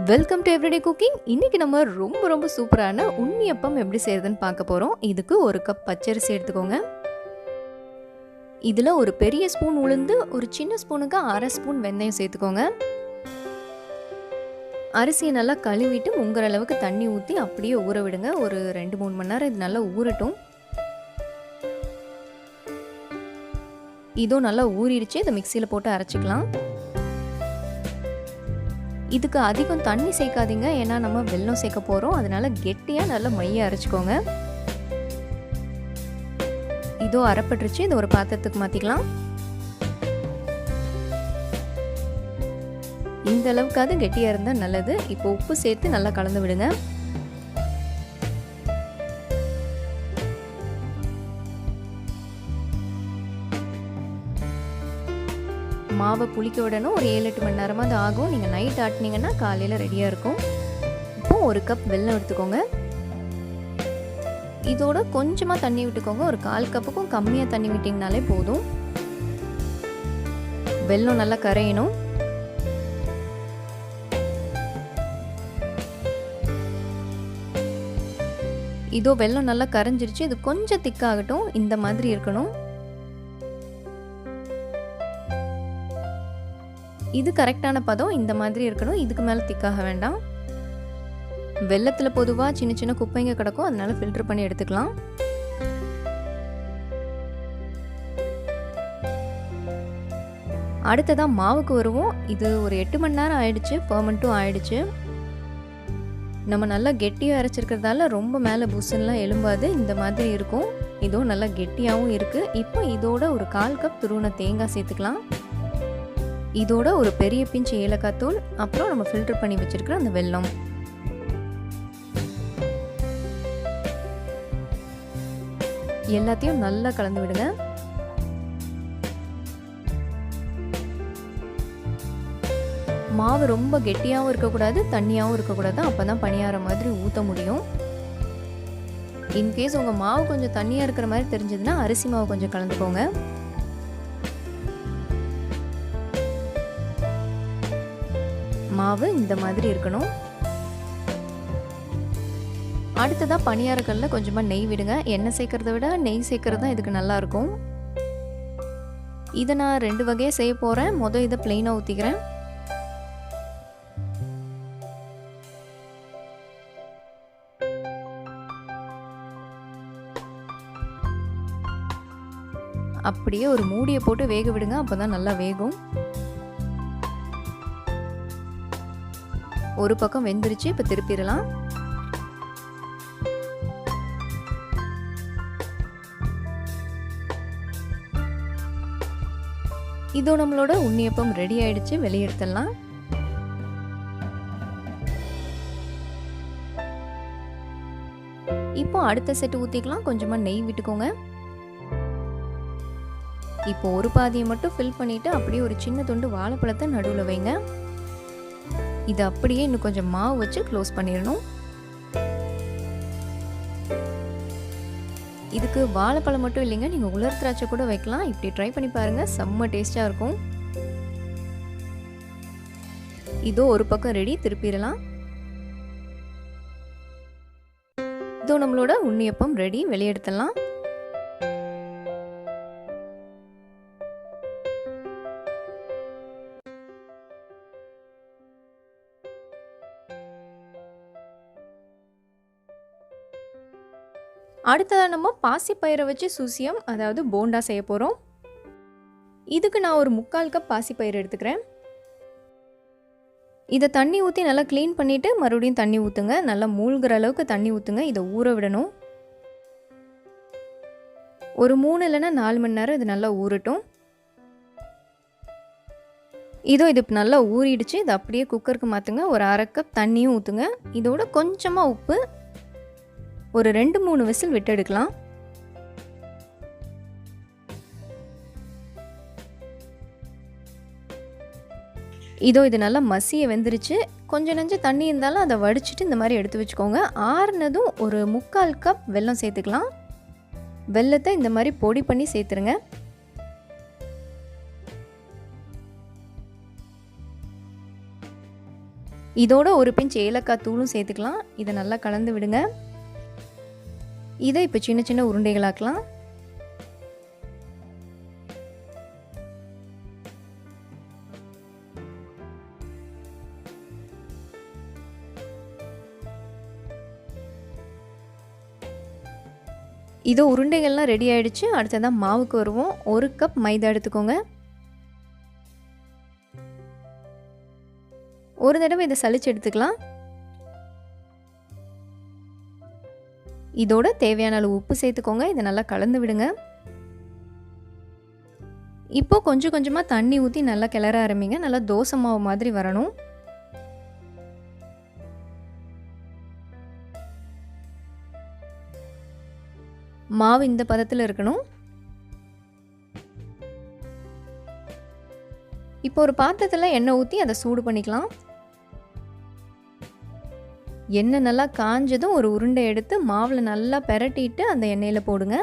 Welcome to everyday cooking. இன்றைக்கி நம்ம ரொம்ப சூப்பரான உண்ணி அப்பம் எப்படி செய்கிறதுன்னு பார்க்க போகிறோம். இதுக்கு ஒரு கப் பச்சரிசி எடுத்துக்கோங்க. இதில் ஒரு பெரிய ஸ்பூன் உளுந்து, ஒரு சின்ன ஸ்பூனுக்கு அரை ஸ்பூன் வெந்தயம் சேர்த்துக்கோங்க. அரிசியை நல்லா கழுவிட்டு முங்குற அளவுக்கு தண்ணி ஊற்றி அப்படியே ஊற விடுங்க. ஒரு 2-3 மணி நேரம் இது நல்லா ஊறட்டும். இதுவும் நல்லா ஊறிடுச்சு. இதை மிக்சியில் போட்டு அரைச்சிக்கலாம். இதுக்கு அதிகம் தண்ணி சேர்க்காதீங்க, ஏன்னா நம்ம வெல்லம் சேர்க்க போகிறோம். அதனால கெட்டியாக நல்லா மைய அரைச்சிக்கோங்க. இதோ அரைப்பட்டுருச்சு. இது ஒரு பாத்திரத்துக்கு மாற்றிக்கலாம். இந்த அளவுக்காவது கெட்டியாக இருந்தால் நல்லது. இப்போ உப்பு சேர்த்து நல்லா கலந்து விடுங்க. மாவை புளிக்க விடணும். ஒரு 7-8 மணி நேரமாக அது ஆகும். நீங்கள் நைட் ஆட்டினீங்கன்னா காலையில் ரெடியாக இருக்கும். இப்போ ஒரு கப் வெல்லம் எடுத்துக்கோங்க. இதோட கொஞ்சமாக தண்ணி விட்டுக்கோங்க. ஒரு 1/4 கப்புக்கும் கம்மியாக தண்ணி விட்டிங்கனாலே போதும். வெல்லம் நல்லா கரையணும். இதோ வெல்லம் நல்லா கரைஞ்சிருச்சு. இது கொஞ்சம் திக்காகட்டும். இந்த மாதிரி இருக்கணும். இது கரெக்டான பதம். இந்த மாதிரி இருக்கணும். இதுக்கு மேலே திக்காக வேண்டாம். வெல்லத்தில் பொதுவாக சின்ன சின்ன குப்பைங்க கிடக்கும், அதனால ஃபில்டர் பண்ணி எடுத்துக்கலாம். அடுத்ததான் மாவுக்கு வருவோம். இது ஒரு 8 மணி நேரம் ஆயிடுச்சு. ஃபர்மெண்ட்டும் ஆயிடுச்சு. நம்ம நல்லா கெட்டியாக அரைச்சிருக்கிறதால ரொம்ப மேலே புசுன்னெலாம் எலும்பாது. இந்த மாதிரி இருக்கும். இதுவும் நல்லா கெட்டியாகவும் இருக்குது. இப்போ இதோட ஒரு 1/4 கப் துருவின தேங்காய் சேர்த்துக்கலாம். இதோட ஒரு பெரிய பிஞ்ச் ஏலக்காய் தூள், அப்புறம் நம்ம ஃபில்டர் பண்ணி வச்சிருக்கிற அந்த வெல்லம். எல்லாத்தையும் நல்லா கலந்து விடுங்க. மாவு ரொம்ப கெட்டியாகவும் இருக்கக்கூடாது, தண்ணியாகவும் இருக்கக்கூடாது. அப்போதான் பணியாரம் மாதிரி ஊற்ற முடியும். இன்கேஸ் உங்கள் மாவு கொஞ்சம் தண்ணியாக இருக்கிற மாதிரி தெரிஞ்சதுன்னா அரிசி மாவு கொஞ்சம் கலந்துக்கோங்க. மாவு இந்த மாதிரி இருக்கணும். அடுத்ததாக பணியாரக்கல்ல கொஞ்சமாக நெய் விடுங்க. எண்ணெய் சேர்க்கறத விட நெய் சேர்க்கறது தான் இதுக்கு நல்லா இருக்கும். இதை நான் 2 வகையாக செய்ய போகிறேன். இதை பிளெயினாக ஊற்றிக்கிறேன். அப்படியே ஒரு மூடியை போட்டு வேக விடுங்க. அப்போ தான் நல்லா வேகும். ஒரு பக்கம் வெந்துருச்சு. இப்போ திருப்பிடலாம். இதோ நம்மளோட உண்ணியப்பம் ரெடி ஆயிடுச்சு. வெளியே எடுத்துடலாம். இப்போ அடுத்த செட்டு ஊற்றிக்கலாம். கொஞ்சமாக நெய் விட்டுக்கோங்க. இப்போ ஒரு பாதியை மட்டும் ஃபில் பண்ணிட்டு அப்படியே ஒரு சின்ன துண்டு வாழைப்பழத்தை நடுவில் வைங்க. இது அப்படியே இன்னும் கொஞ்சம் மாவு வச்சு க்ளோஸ் பண்ணிடணும். இதுக்கு வாழைப்பழம் மட்டும் இல்லைங்க, நீங்கள் உலர் திராட்சை கூட வைக்கலாம். இப்படி ட்ரை பண்ணி பாருங்கள். செம்ம டேஸ்டாக இருக்கும். இதோ ஒரு பக்கம் ரெடி. திருப்பிடலாம். இதோ நம்மளோட உண்ணியப்பம் ரெடி. வெளியெடுத்துடலாம். அடுத்ததாக நம்ம பாசிப்பயிரை வச்சு சுசியம், அதாவது போண்டா செய்ய போகிறோம். இதுக்கு நான் ஒரு 3/4 கப் பாசிப்பயிறு எடுத்துக்கிறேன். இதை தண்ணி ஊற்றி நல்லா க்ளீன் பண்ணிவிட்டு மறுபடியும் தண்ணி ஊற்றுங்க. நல்லா மூழ்கிற அளவுக்கு தண்ணி ஊற்றுங்க. இதை ஊற விடணும். ஒரு 3 இல்லைன்னா 4 மணி நேரம் இது நல்லா ஊறட்டும். இதோ இது நல்லா ஊறிடுச்சு. இது அப்படியே குக்கருக்கு மாற்றுங்க. ஒரு 1/2 கப் தண்ணியும் ஊற்றுங்க. இதோட கொஞ்சமாக உப்பு, ஒரு 2-3 விசில் விட்டு எடுக்கலாம். இதோ இது நல்லா மசிய வெந்துருச்சு. கொஞ்சம் நஞ்சு தண்ணி இருந்தாலும் அதை வடிச்சிட்டு இந்த மாதிரி எடுத்து வச்சுக்கோங்க. ஆறுனதும் ஒரு 3/4 கப் வெல்லம் சேர்த்துக்கலாம். வெல்லத்தை இந்த மாதிரி பொடி பண்ணி சேர்த்துருங்க. இதோட ஒரு பிஞ்ச் ஏலக்காய் தூளும் சேர்த்துக்கலாம். இதை நல்லா கலந்து விடுங்க. இதை இப்போ சின்ன சின்ன உருண்டைகளாக்கலாம். இதோ உருண்டைகள்லாம் ரெடி ஆகிடுச்சு. அடுத்ததான் மாவுக்கு வருவோம். 1 கப் மைதா எடுத்துக்கோங்க. ஒரு தடவை இதை சலிச்சு எடுத்துக்கலாம். இதோட தேவையான அளவு உப்பு சேர்த்துக்கோங்க. இதை நல்லா கலந்து விடுங்க. இப்போ கொஞ்சம் கொஞ்சமாக தண்ணி ஊற்றி நல்லா கிளற ஆரம்பிங்க. நல்லா தோசை மாவு மாதிரி வரணும். மாவு இந்த பதத்தில் இருக்கணும். இப்போ ஒரு பாத்திரத்தில் எண்ணெய் ஊற்றி அதை சூடு பண்ணிக்கலாம். எண்ணெய் நல்லா காஞ்சதும் ஒரு உருண்டை எடுத்து மாவில் நல்லா பெரட்டிட்டு அந்த எண்ணெயில் போடுங்க.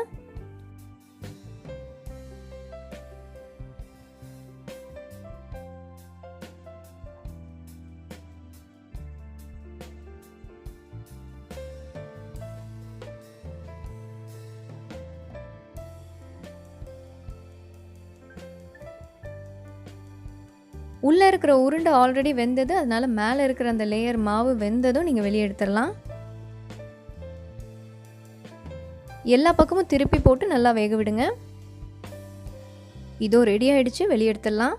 உள்ளே இருக்கிற உருண்டை ஆல்ரெடி வெந்தது, அதனால மேலே இருக்கிற அந்த லேயர் மாவு வெந்ததும் நீங்கள் வெளியே எடுத்துடலாம். எல்லா பக்கமும் திருப்பி போட்டு நல்லா வேக விடுங்க. இதோ ரெடி ஆயிடுச்சு, வெளியே எடுத்துடலாம்.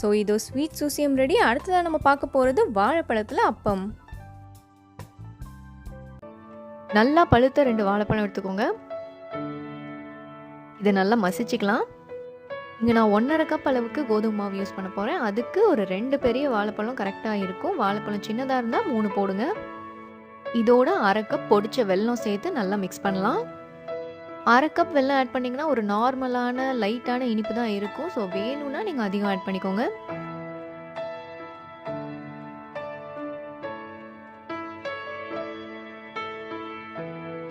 ஸோ இதோ ஸ்வீட் சூசியம் ரெடி. அடுத்ததாக நம்ம பார்க்க போகிறது வாழைப்பழத்தில் அப்பம். நல்லா பழுத்த 2 வாழைப்பழம் எடுத்துக்கோங்க. இதை நல்லா மசிச்சுக்கலாம். இங்கே நான் 1.5 கப் அளவுக்கு கோதுமை மாவு யூஸ் பண்ண போகிறேன். அதுக்கு ஒரு 2 பெரிய வாழைப்பழம் கரெக்டாக இருக்கும். வாழைப்பழம் சின்னதாக இருந்தால் 3 போடுங்க. இதோட 1/2 கப் பொடிச்ச வெல்லம் சேர்த்து நல்லா மிக்ஸ் பண்ணலாம். 1/2 கப் வெல்லம் ஆட் பண்ணிங்கன்னா ஒரு நார்மலான லைட்டான இனிப்பு தான் இருக்கும். ஸோ வேணும்னா நீங்கள் அதிகம் ஆட் பண்ணிக்கோங்க.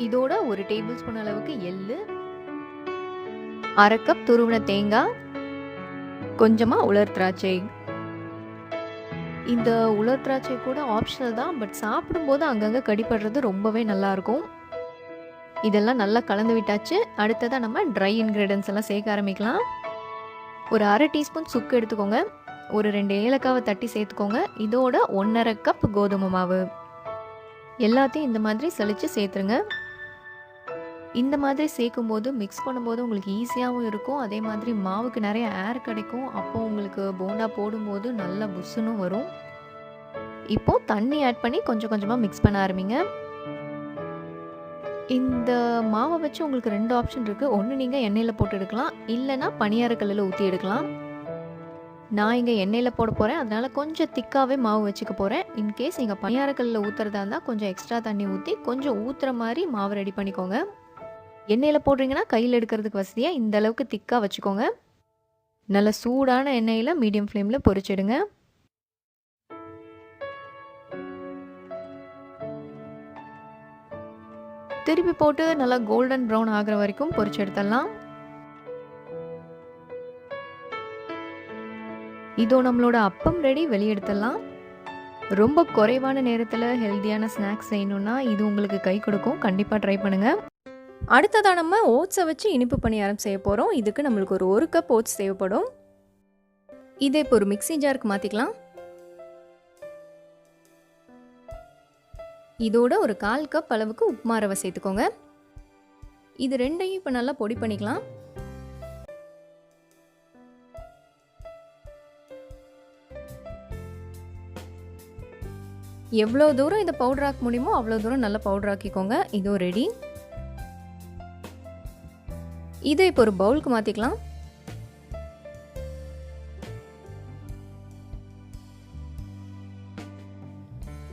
இதோட ஒரு டேபிள் ஸ்பூன் அளவுக்கு எள்ளு, 1/2 கப் துருவின தேங்காய், கொஞ்சமாக உலர் திராட்சை. இந்த உலர் திராட்சை கூட ஆப்ஷனல் தான், பட் சாப்பிடும்போது அங்கங்கே கடிப்படுறது ரொம்பவே நல்லாயிருக்கும். இதெல்லாம் நல்லா கலந்து விட்டாச்சு. அடுத்ததாக நம்ம ட்ரை இன்க்ரீடியன்ஸ் எல்லாம் சேர்க்க ஆரம்பிக்கலாம். ஒரு 1/2 டீஸ்பூன் சுக்கு எடுத்துக்கோங்க. ஒரு 2 ஏலக்காவை தட்டி சேர்த்துக்கோங்க. இதோட 1.5 கப் கோதுமை மாவு. எல்லாத்தையும் இந்த மாதிரி சலிச்சு சேர்த்துருங்க. இந்த மாதிரி சேர்க்கும்போது மிக்ஸ் பண்ணும்போது உங்களுக்கு ஈஸியாகவும் இருக்கும். அதே மாதிரி மாவுக்கு நிறைய ஏர் கிடைக்கும். அப்போ உங்களுக்கு போண்டா போடும்போது நல்லா புஷ்ஷுன்னு வரும். இப்போது தண்ணி ஆட் பண்ணி கொஞ்சம் கொஞ்சமாக மிக்ஸ் பண்ண ஆரம்பிங்க. இந்த மாவை வச்சு உங்களுக்கு 2 ஆப்ஷன் இருக்குது. ஒன்று நீங்கள் எண்ணெயில் போட்டு எடுக்கலாம், இல்லைனா பனியாரக்கல்லில் ஊற்றி எடுக்கலாம். நான் இங்கே எண்ணெயில் போட போகிறேன், அதனால் கொஞ்சம் திக்காகவே மாவு வச்சுக்க போகிறேன். இன்கேஸ் நீங்கள் பனியாரக்கல்லில் ஊற்றுறதா இருந்தால் கொஞ்சம் எக்ஸ்ட்ரா தண்ணி ஊற்றி கொஞ்சம் ஊற்றுற மாதிரி மாவு ரெடி பண்ணிக்கோங்க. எண்ணெயில் போடுறீங்கன்னா கையில் எடுக்கிறதுக்கு வசதியாக இந்த அளவுக்கு திக்காக வச்சுக்கோங்க. நல்ல சூடான எண்ணெயில் மீடியம் ஃப்ளேமில் பொரிச்சிடுங்க. திருப்பி போட்டு நல்லா கோல்டன் ப்ரௌன் ஆகிற வரைக்கும் பொரிச்சு எடுத்துடலாம். இதோ நம்மளோட அப்பம் ரெடி, வெளியெடுத்துடலாம். ரொம்ப குறைவான நேரத்தில் ஹெல்த்தியான ஸ்நாக்ஸ் செய்யணும்னா இது உங்களுக்கு கை கொடுக்கும். கண்டிப்பாக ட்ரை பண்ணுங்கள். அடுத்ததாக நம்ம ஓட்ஸை வச்சு இனிப்பு பணியாரம் செய்ய போகிறோம். இதுக்கு நம்மளுக்கு ஒரு 1 கப் ஓட்ஸ் தேவைப்படும். இதை இப்போ ஒரு மிக்ஸி ஜாருக்கு மாற்றிக்கலாம். இதோட ஒரு 1/4 கப் அளவுக்கு உப்புமா ரவை சேர்த்துக்கோங்க. இது ரெண்டையும் இப்போ நல்லா பொடி பண்ணிக்கலாம். எவ்வளோ தூரம் இதை பவுடர் ஆக்க முடியுமோ அவ்வளோ தூரம் நல்லா பவுடர் ஆக்கிக்கோங்க. இதோ ரெடி. இதை இப்போ ஒரு பவுலுக்கு மாற்றிக்கலாம்.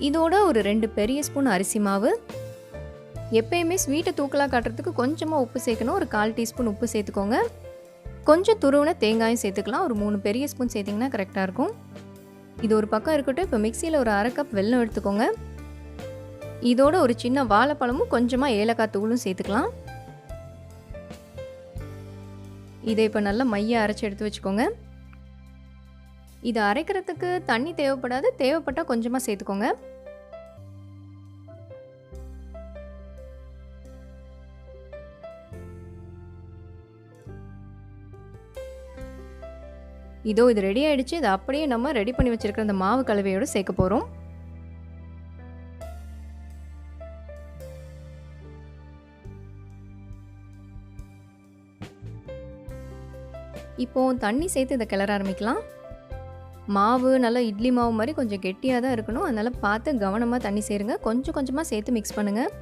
இதோட ஒரு 2 பெரிய ஸ்பூன் அரிசி மாவு. எப்பயுமே ஸ்வீட்டை தூக்கலாக காட்டுறதுக்கு கொஞ்சமாக உப்பு சேர்க்கணும். ஒரு 1/4 டீஸ்பூன் உப்பு சேர்த்துக்கோங்க. கொஞ்சம் துருவின தேங்காயும் சேர்த்துக்கலாம். ஒரு 3 பெரிய ஸ்பூன் சேர்த்திங்கன்னா கரெக்டாக இருக்கும். இது ஒரு பக்கம் இருக்கட்டும். இப்போ மிக்சியில் ஒரு 1/2 கப் வெல்லம் எடுத்துக்கோங்க. இதோட ஒரு சின்ன வாழைப்பழமும் கொஞ்சமாக ஏலக்காய் தூளும் சேர்த்துக்கலாம். இதை இப்போ நல்லா மைய அரைச்சி எடுத்து வச்சுக்கோங்க. இதை அரைக்கிறதுக்கு தண்ணி தேவைப்படாது, தேவைப்பட்டால் கொஞ்சமாக சேர்த்துக்கோங்க. இதோ இது ரெடி ஆயிடுச்சு. இதை அப்படியே நம்ம ரெடி பண்ணி வச்சிருக்கிற அந்த மாவு கலவையோடு சேர்க்க போகிறோம். இப்போ தண்ணி சேர்த்து இதை கிளற ஆரம்பிக்கலாம். மாவு நல்லா இட்லி மாவு மாதிரி கொஞ்சம் கெட்டியாக தான் இருக்கணும். அதனால் பார்த்து கவனமாக தண்ணி சேருங்க. கொஞ்சம் கொஞ்சமாக சேர்த்து மிக்ஸ் பண்ணுங்கள்.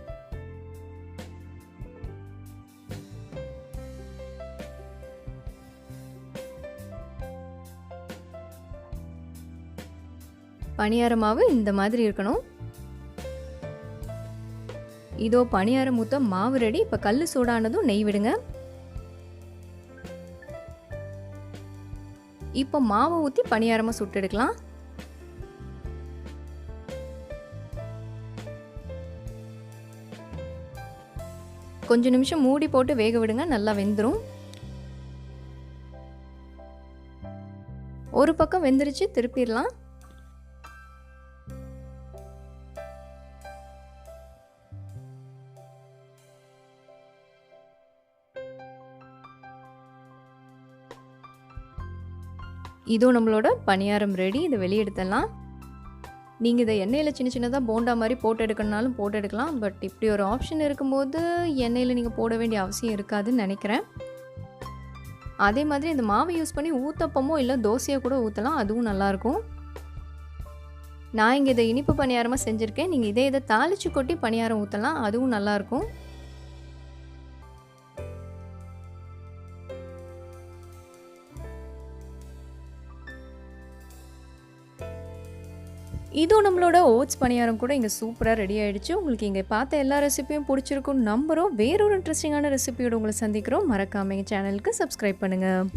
பனியார மாவு இந்த மாதிரி இருக்கணும். இதோ பனியாரம் ஊற்ற மாவு ரெடி. இப்போ கல் சூடானதும் நெய் விடுங்க. இப்போ மாவை ஊற்றி பனியாரமாக சுட்டு எடுக்கலாம். கொஞ்சம் நிமிஷம் மூடி போட்டு வேக விடுங்க, நல்லா வெந்துடும். ஒரு பக்கம் வெந்துருச்சு, திருப்பிடலாம். இதோ நம்மளோட பனியாரம் ரெடி. இதை வெளியே எடுத்துடலாம். நீங்கள் இதை எண்ணெயில் சின்ன சின்னதாக போண்டா மாதிரி போட்டு எடுக்கணுனாலும் போட்டு எடுக்கலாம். பட் இப்படி ஒரு ஆப்ஷன் இருக்கும்போது எண்ணெயில் நீங்கள் போட வேண்டிய அவசியம் இருக்காதுன்னு நினைக்கிறேன். அதே மாதிரி இந்த மாவை யூஸ் பண்ணி ஊத்தப்பமோ இல்லை தோசையோ கூட ஊற்றலாம், அதுவும் நல்லாயிருக்கும். நான் இங்கே இதை இனிப்பு பணியாரமாக செஞ்சுருக்கேன். நீங்கள் இதை தாளித்து கொட்டி பணியாரம் ஊற்றலாம், அதுவும் நல்லாயிருக்கும். இதோ நம்மளோட ஓட்ஸ் பணியாரம் கூட இங்கே சூப்பராக ரெடி ஆகிடுச்சு. உங்களுக்கு இங்கே பார்த்த எல்லா ரெசிபியும் பிடிச்சிருக்கும் நம்புகிறோம். வேறொரு இன்ட்ரெஸ்டிங்கான ரெசிபியோடு உங்களை சந்திக்கிறோம். மறக்காம எங்கள் சேனலுக்கு சப்ஸ்கிரைப் பண்ணுங்கள்.